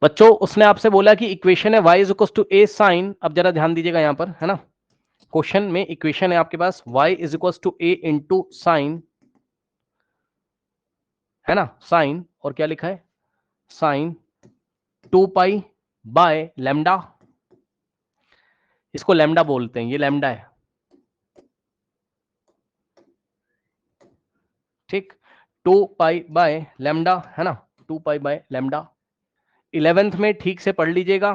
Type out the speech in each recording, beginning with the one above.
बच्चों उसने आपसे बोला कि इक्वेशन है y is equal to a sine, अब जरा ध्यान दीजिएगा यहां पर, है ना, क्वेश्चन में इक्वेशन है आपके पास y is equal to a into sine, है ना, साइन, और क्या लिखा है, साइन 2 पाई बाय लैम्डा, इसको लैम्डा बोलते हैं, ये लैम्डा है, ठीक, 2 पाई बाय लैम्डा, है ना, 2 पाई बाय लैम्डा। 11th में ठीक से पढ़ लीजिएगा,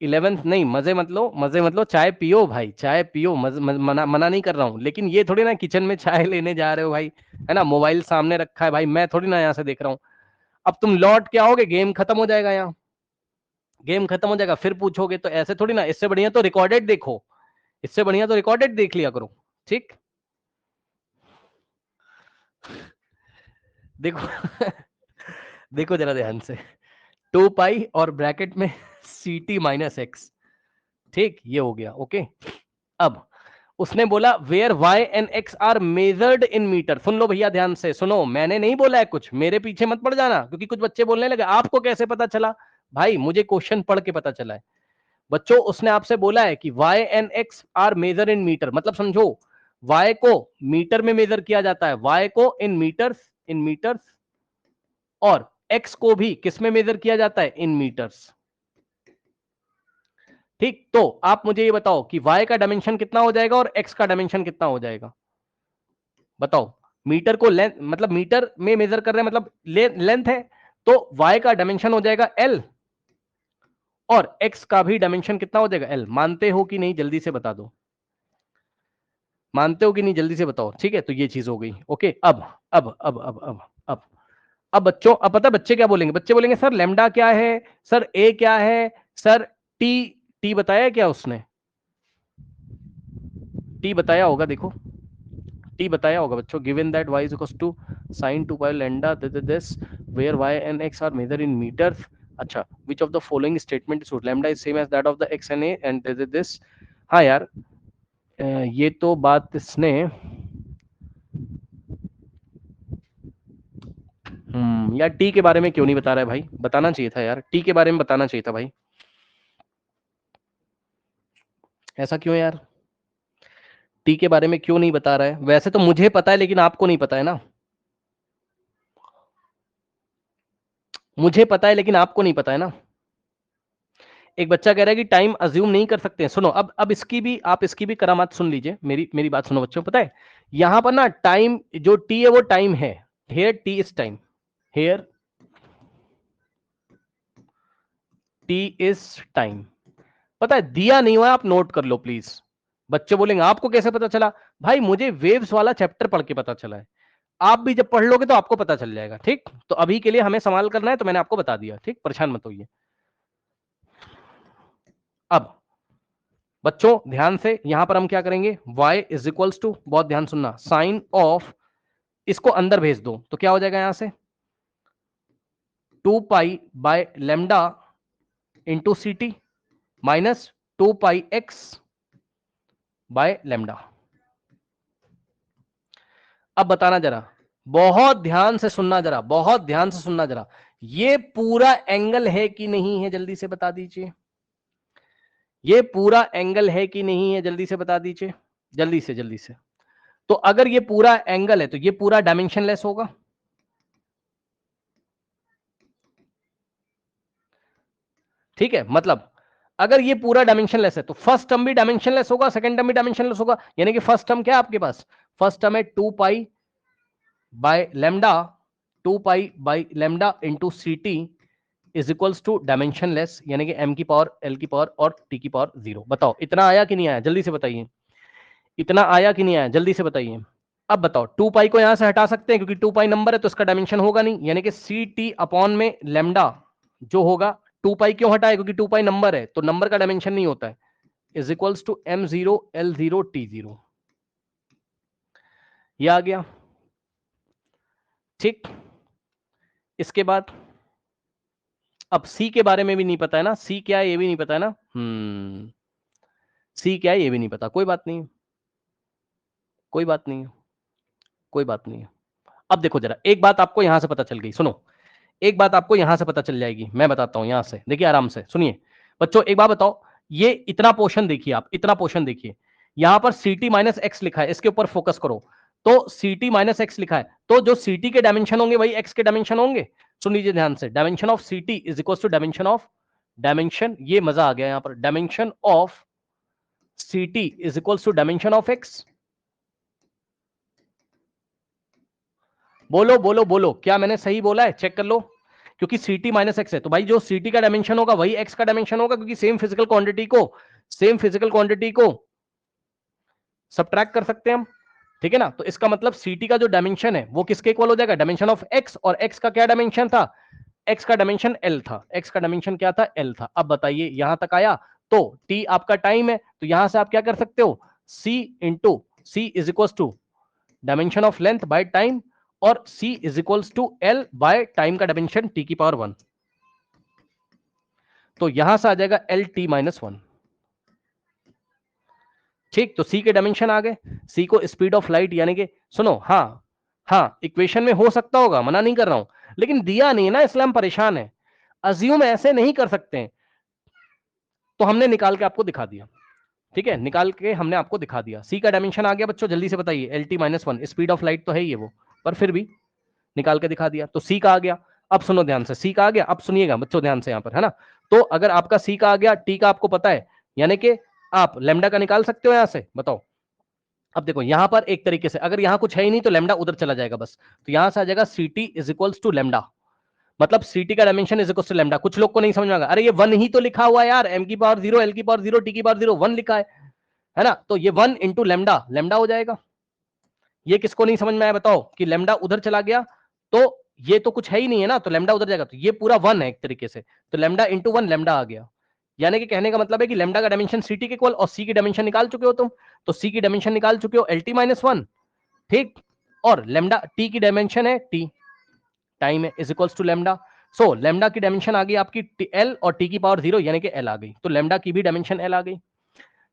11th नहीं, मजे मत लो, मजे मत लो, चाय पियो भाई, चाय पियो, मना नहीं कर रहा हूं, लेकिन ये थोड़ी ना किचन में चाय लेने जा रहे हो भाई, है ना, मोबाइल सामने रखा है भाई, मैं थोड़ी ना यहाँ से देख रहा हूँ। अब तुम लौट के आओगे, गेम खत्म हो जाएगा, यहाँ गेम खत्म हो जाएगा, फिर पूछोगे, तो ऐसे थोड़ी ना, इससे बढ़िया तो रिकॉर्डेड देखो, इससे बढ़िया तो रिकॉर्डेड देख लिया करो, ठीक, देखो देखो जरा ध्यान से, 2 पाई और ब्रैकेट में सी टी माइनस एक्स, ठीक, ये हो गया, ओके। अब उसने बोला where y and x are measured in metre, सुन लो भैया ध्यान से सुनो, मैंने नहीं बोला है कुछ, मेरे पीछे मत पड़ जाना, क्योंकि कुछ बच्चे बोलने लगे आपको कैसे पता चला, भाई मुझे क्वेश्चन पढ़ के पता चला है। बच्चों उसने आपसे बोला है कि y and x are measure in metre, मतलब समझो y को मीटर में मेजर किया जाता है, y को इन मीटर्स, और x को भी किस में मेजर किया जाता है, इन मीटर्स, ठीक। तो आप मुझे ये बताओ कि y का डायमेंशन कितना हो जाएगा और x का डायमेंशन कितना हो जाएगा, बताओ। मीटर को लेंथ, मतलब मीटर में मेजर कर रहे हैं, मतलब लेंथ है, तो y का डायमेंशन हो जाएगा l, और x का भी डायमेंशन कितना हो जाएगा l, मानते हो कि नहीं, जल्दी से बता दो, मानते हो कि नहीं, जल्दी से बताओ, ठीक है, तो ये चीज हो गई, ओके। अब बच्चों, अब पता है बच्चे क्या बोलेंगे, बच्चे बोलेंगे सर लेमडा क्या है, सर ए क्या है, सर टी, टी बताया क्या उसने, टी बताया होगा, देखो टी बताया होगा बच्चों, given that y is equal to sin 2 pi lambda this where y and x are measure in metres, अच्छा, which of the following statement is true, lambda is same as that of the x and a and this, हाँ यार, ये तो बात इसने, यार T के बारे में क्यों नहीं बता रहा है भाई, बताना चाहिए था यार, टी के बारे में बताना चाहिए था भाई, ऐसा क्यों यार, टी के बारे में क्यों नहीं बता रहा है, वैसे तो मुझे पता है लेकिन आपको नहीं पता है ना, मुझे पता है लेकिन आपको नहीं पता है ना। एक बच्चा कह रहा है कि टाइम अज्यूम नहीं कर सकते हैं, सुनो अब इसकी भी, आप इसकी भी करामात सुन लीजिए, मेरी मेरी बात सुनो बच्चों, पता है यहां पर ना टाइम, जो टी है वो टाइम है, here t is time, here t is time, पता है दिया नहीं हुआ, आप नोट कर लो प्लीज। बच्चे बोलेंगे आपको कैसे पता चला, भाई मुझे वेव्स वाला चैप्टर पढ़ के पता चला है, आप भी जब पढ़ लोगे तो आपको पता चल जाएगा, ठीक, तो अभी के लिए हमें सवाल करना है, तो मैंने आपको बता दिया, ठीक, परेशान मत होइए। अब बच्चों ध्यान से, यहां पर हम क्या करेंगे, y इज इक्वल्स टू, बहुत ध्यान सुनना, साइन ऑफ, इसको अंदर भेज दो तो क्या हो जाएगा यहां से, 2 pi by lambda into c T minus 2 pi x by lambda. अब बताना जरा, बहुत ध्यान से सुनना जरा, बहुत ध्यान से सुनना जरा, ये पूरा एंगल है कि नहीं है, जल्दी से बता दीजिए, ये पूरा एंगल है कि नहीं है, जल्दी से बता दीजिए, जल्दी से जल्दी से। तो अगर ये पूरा एंगल है तो ये पूरा डायमेंशनलेस होगा, ठीक है, मतलब अगर ये पूरा डायमेंशनलेस है तो फर्स्ट टर्म भी डायमेंशनलेस होगा, सेकंड टर्म भी डायमेंशनलेस होगा, यानी कि फर्स्ट टर्म क्या है आपके पास, फर्स्ट टर्म है 2 pi by lambda, 2 pi by lambda into c t is equals to dimensionless, यानी कि m की पावर, l की पावर और t की पावर 0। बताओ इतना आया कि नहीं आया, जल्दी से बताइए, इतना आया कि नहीं आया, जल्दी से बताइए। अब बताओ 2 पाई को यहां से हटा सकते हैं क्योंकि 2 पाई नंबर है तो इसका डायमेंशन होगा नहीं, यानी कि सी टी अपॉन में लेमडा जो होगा, 2 पाई क्यों हटाए, क्योंकि 2 पाई नंबर है तो नंबर का डायमेंशन नहीं होता है, is equals to m0 l0 t0, ये आ गया, ठीक। इसके बाद अब सी के बारे में भी नहीं पता है ना, सी क्या है ये भी नहीं पता है ना, सी क्या है ये भी नहीं पता, कोई बात नहीं, कोई बात नहीं, कोई बात नहीं। अब देखो जरा, एक बात आपको यहां से पता चल गई, सुनो, एक बात आपको यहां से पता चल जाएगी, मैं बताता हूं यहां से, देखिए आराम से सुनिए बच्चों। एक बात बताओ, ये इतना पोर्शन देखिए, आप इतना पोर्शन देखिए, यहां पर ct माइनस एक्स लिखा है, इसके ऊपर फोकस करो। तो ct माइनस एक्स लिखा है, तो जो ct के डायमेंशन होंगे वही x के डायमेंशन होंगे। सुन लीजिए ध्यान से, dimension of ct is equal to dimension of dimension, ये मजा आ गया यहां पर, dimension of ct is equal to dimension of x। बोलो बोलो बोलो, क्या मैंने सही बोला है? चेक कर लो, क्योंकि ct माइनस एक्स है, तो भाई जो ct का डायमेंशन होगा वही x का डायमेंशन होगा, क्योंकि सेम फिजिकल क्वांटिटी को सबट्रैक्ट कर सकते हैं हम, ठीक है ना। तो इसका मतलब ct का जो डायमेंशन है वो किसके इक्वल हो जाएगा? डायमेंशन ऑफ x, और x का क्या डायमेंशन था? x का डायमेंशन l था, x का डायमेंशन क्या था? l था। अब बताइए यहां तक आया, तो t आपका टाइम है, तो यहां से आप क्या कर सकते हो? c into c is equal to dimension of length by time, और c is equals to l by time का डायमेंशन t की पावर 1। तो यहां से आ जाएगा l t माइनस 1, ठीक। तो c के डायमेंशन आ गए, c को स्पीड ऑफ लाइट यानी कि, सुनो, हाँ इक्वेशन में हो सकता होगा, मना नहीं कर रहा हूं, लेकिन दिया नहीं है ना, इसलिए हम परेशान है। अज्यूम ऐसे नहीं कर सकते हैं, तो हमने निकाल के आपको दिखा दिया, ठीक है, निकाल के हमने आपको दिखा दिया। c का डायमेंशन आ गया बच्चों, जल्दी से बताइए, L T minus 1, speed of light तो है ही है वो, पर फिर भी निकाल के दिखा दिया, तो c का आ गया। अब सुनो ध्यान से, c का आ गया, अब सुनिएगा बच्चों ध्यान से यहां पर, है ना। तो अगर आपका c का आ गया, t का आपको पता है, यानी कि आप लेमडा का निकाल सकते हो यहां से, बताओ। अब देखो यहां पर एक तरीके से, अगर यहां कुछ है ही नहीं तो लेमडा उधर चला जाएगा बस, तो यहां से आ जाएगा ct is equals to lambda, मतलब ct का dimension is equals to lambda. कुछ लोग को नहीं समझ में आएगा, अरे ये 1 ही तो लिखा हुआ है यार, m की पावर 0, l की पावर 0, t की पावर 0, 1 लिखा है ना। तो ये 1 इंटू लेमडा, लेमडा हो जाएगा। ये किसको नहीं समझ में आया बताओ, कि लेमडा उधर चला गया तो ये तो कुछ है ही नहीं है ना, तो लेमडा उधर जाएगा, तो ये पूरा 1 है एक तरीके से, तो लेमडा इंटू 1 लेमडा आ गया। यानी कि कहने का मतलब है कि लेमडा का डायमेंशन ct के इक्वल, और c की डायमेंशन निकाल चुके हो तुम, तो c की डायमेंशन निकाल चुके हो lt माइनस 1, ठीक। और लेमडा t की डायमेंशन है t, टाइम है, is equals to lambda. So lambda की डायमेंशन आ गई आपकी l, और t की पावर 0 यानी कि l आ गई, तो लेमडा की भी डायमेंशन l आ गई।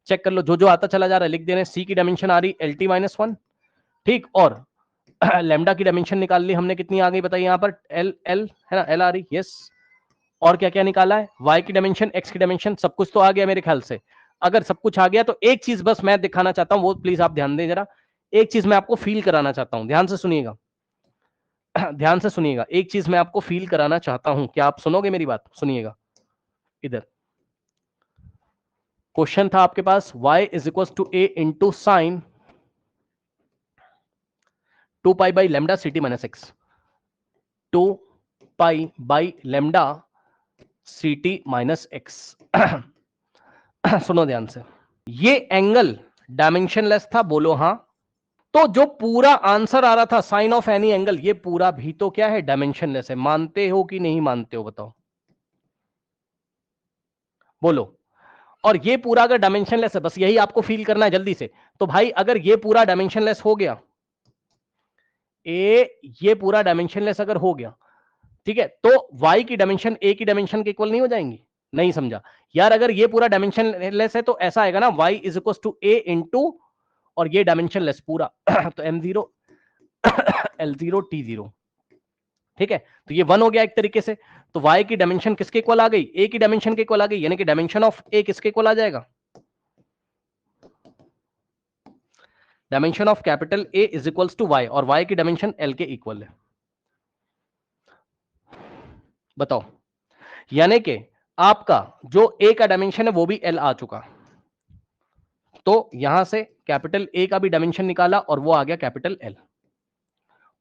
चेक कर लो, जो जो आता चला जा रहा है लिख दे रहे हैं। c की डायमेंशन आ रही lt माइनस 1, ठीक। और लेमडा की डायमेंशन निकाल ली हमने, कितनी आ गई बताइए यहां पर? एल एल है ना, एल आ रही, यस। और क्या क्या निकाला है? y की डायमेंशन, x की डायमेंशन, सब कुछ तो आ गया मेरे ख्याल से। अगर सब कुछ आ गया तो एक चीज बस मैं दिखाना चाहता हूं, वो प्लीज आप ध्यान दें जरा, एक चीज मैं आपको फील कराना चाहता हूं, ध्यान से सुनिएगा, ध्यान से सुनिएगा, एक चीज मैं आपको फील कराना चाहता हूं, क्या आप सुनोगे मेरी बात? सुनिएगा इधर। क्वेश्चन था आपके पास y is equal to a into sine 2 pi by lambda ct minus x, 2 pi by lambda ct minus x. सुनो ध्यान से, ये एंगल डायमेंशनलेस था, बोलो हाँ। तो जो पूरा आंसर आ रहा था साइन ऑफ एनी एंगल, ये पूरा भी तो क्या है? डायमेंशनलेस है। मानते हो कि नहीं मानते हो बताओ, बोलो। और ये पूरा अगर डायमेंशनलेस है, बस यही आपको फील करना है जल्दी से, तो भाई अगर ये पूरा डायमेंशनलेस हो गया, ये पूरा डायमेंशनलेस अगर हो गया, ठीक है, तो y की डायमेंशन a की डायमेंशन के इक्वल नहीं हो जाएंगी? नहीं समझा यार, अगर ये पूरा डायमेंशन लेस है तो ऐसा आएगा ना, y is equal to a into, और ये डायमेंशन लेस पूरा, तो m0 l0 t0, ठीक है। तो ये 1 हो गया एक तरीके से, तो y की डायमेंशन किसके इक्वल आ गई? a की डायमेंशन के इक्वल आ गई, यानी कि डायमेंशन ऑफ a किसके इक्वल आ जाएगा? Dimension of capital A is equals to y, और y की डायमेंशन l के इक्वल है, बताओ। यानी कि आपका जो a का डायमेंशन है वो भी l आ चुका, तो यहां से कैपिटल A का भी डायमेंशन निकाला और वो आ गया कैपिटल L,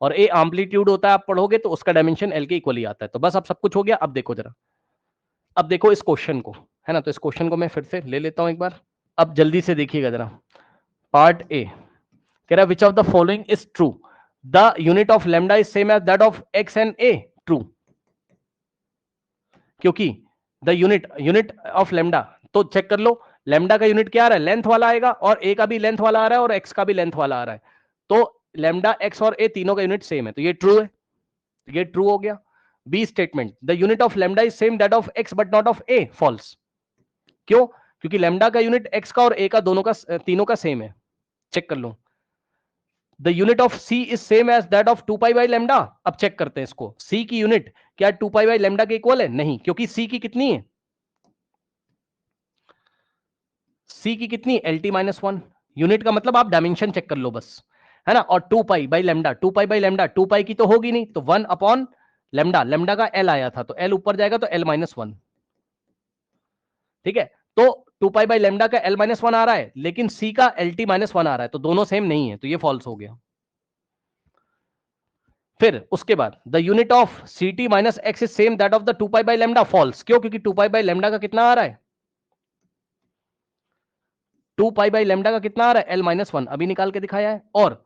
और A एम्पलीट्यूड होता है, आप पढ़ोगे तो उसका डायमेंशन L के इक्वल ही आता है। तो बस अब सब कुछ हो गया। अब देखो जरा, अब देखो इस क्वेश्चन को, है ना, तो इस क्वेश्चन को मैं फिर से ले लेता हूं एक बार। अब जल्दी से देखिएगा जरा, पार्ट ए कह रहा है which of the following is true, the unit of lambda is same as that of x and A, true. क्योंकि द यूनिट ऑफ लेमडा, तो चेक कर लो, लेमडा का यूनिट क्या आ रहा है? लेंथ वाला आएगा, और ए का भी लेंथ वाला आ रहा है, और एक्स का भी लेंथ वाला आ रहा है, तो लेमडा एक्स और ए तीनों का यूनिट सेम है, तो ये ट्रू है, ये ट्रू हो गया। B statement, the unit of lambda is same that of x but not of A, false. क्यों? क्योंकि लेमडा का यूनिट एक्स का और ए का दोनों का तीनों का सेम है। चेक कर लो, the unit of C is same as that of 2 pi by lambda. अब चेक करते हैं इसको, सी की यूनिट क्या 2 पाई बाई लेमडा के इक्वल है? नहीं, क्योंकि सी की कितनी है? सी की कितनी? L T minus one. Unit का मतलब आप डायमेंशन चेक कर लो बस, है ना। और 2 pi by lambda, 2 pi by lambda 2 पाई की तो होगी नहीं, तो 1 अपॉन लेमडा, लेमडा का एल आया था तो एल ऊपर जाएगा तो एल माइनस वन। ठीक है, तो 2 पाई बाई लेमडा का एल माइनस वन आ रहा है, लेकिन सी का एल टी माइनस वन आ रहा है, तो दोनों सेम नहीं है, तो ये फॉल्स हो गया। फिर उसके बाद the unit of C T minus x is same that of the 2 pi by lambda, false. क्यों? क्योंकि 2 पाई बाई लेमडा का कितना आ रहा है? 2 पाई बाई लेमडा का कितना आ रहा है? एल माइनस वन, अभी निकाल के दिखाया है। और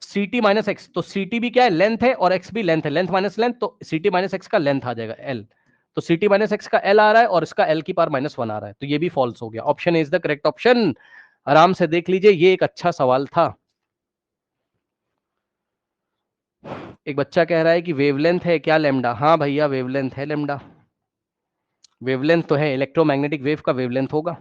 सी टी माइनस एक्स, तो सी टी भी क्या है? लेंथ है, और एक्स भी लेंथ है, लेंथ माइनस लेंथ, तो सी टी माइनस एक्स का लेंथ आ जाएगा एल। तो सी टी माइनस एक्स का एल आ रहा है और इसका एल की पावर माइनस वन आ रहा है, तो ये भी फॉल्स हो गया। Option is the correct option. आराम से देख लीजिए, ये एक अच्छा सवाल था। एक बच्चा कह रहा है कि वेवलेंथ है क्या लेमडा? हाँ भैया, वेवलेंथ है लेमडा। वेवलेंथ तो है, इलेक्ट्रोमैग्नेटिक वेव का वेवलेंथ होगा।